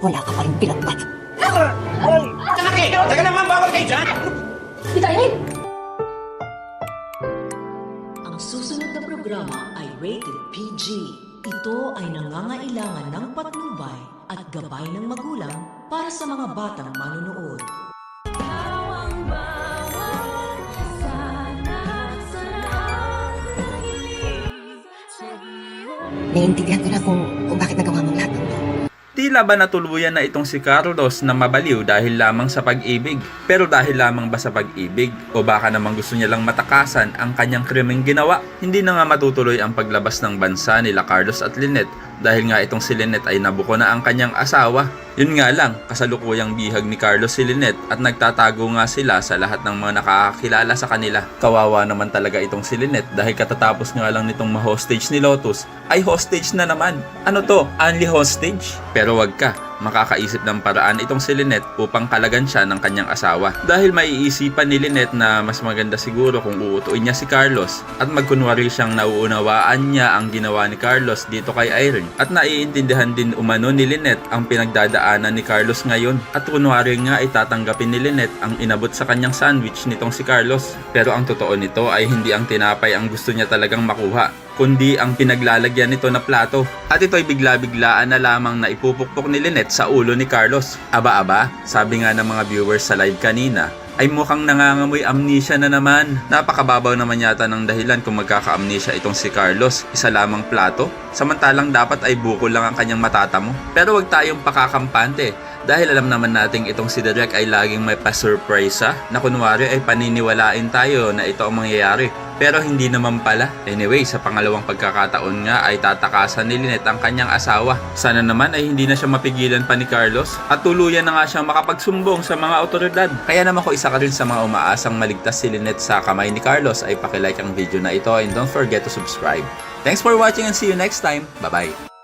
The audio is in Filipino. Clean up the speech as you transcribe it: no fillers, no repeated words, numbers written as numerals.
wala ka pa rin pinagpat. Kalaki! Taga naman, bawal kayo dyan! Bitawan! Ang susunod na programa ay rated PG. Ito ay nangangailangan ng patnubay at gabay ng magulang para sa mga batang manunood. Naiintindihan ko na kung bakit nagawa mong lahat ng to. Tila ba natuluyan na itong si Carlos na mabaliw dahil lamang sa pag-ibig? Pero dahil lamang ba sa pag-ibig? O baka naman gusto niya lang matakasan ang kanyang krimeng ginawa? Hindi na nga matutuloy ang paglabas ng bansa nila Carlos at Lynette dahil nga itong si Lynette ay nabuko na ang kanyang asawa. Yun nga lang, kasalukuyang bihag ni Carlos si Lynette at nagtatago nga sila sa lahat ng mga nakakakilala sa kanila. Kawawa naman talaga itong si Lynette dahil katatapos nga lang nitong ma-hostage ni Lotus ay hostage na naman. Ano to? Only hostage? Pero wag ka, makakaisip ng paraan itong si Lynette upang kalagan siya ng kanyang asawa. Dahil maiisipan ni Lynette na mas maganda siguro kung uutuin niya si Carlos at magkunwari siyang nauunawaan niya ang ginawa ni Carlos dito kay Irene. At naiintindihan din umano ni Lynette ang pinagdadaanan ni Carlos ngayon. At kunwari nga ay tatanggapin ni Lynette ang inabot sa kanyang sandwich nitong si Carlos. Pero ang totoo nito ay hindi ang tinapay ang gusto niya talagang makuha, kundi ang pinaglalagyan nito na plato. At ito'y bigla-biglaan na lamang na ipupukpok ni Lynette sa ulo ni Carlos. Aba-aba, sabi nga ng mga viewers sa live kanina, ay mukhang nangangamoy amnesia na naman. Napakababaw naman yata ng dahilan kung magkaka-amnesia itong si Carlos. Isa lamang plato, samantalang dapat ay bukol lang ang kanyang matatamo. Pero wag tayong pakakampante dahil alam naman nating itong si Derek ay laging may pa-surprise na kunwari ay paniniwalain tayo na ito ang mangyayari. Pero hindi naman pala. Anyway, sa pangalawang pagkakataon nga ay tatakasan ni Lynette ang kanyang asawa. Sana naman ay hindi na siya mapigilan pa ni Carlos at tuluyan na nga siyang makapagsumbong sa mga otoridad. Kaya naman kung isa ka rin sa mga umaasang maligtas si Lynette sa kamay ni Carlos ay pakilike ang video na ito and don't forget to subscribe. Thanks for watching and see you next time. Bye-bye!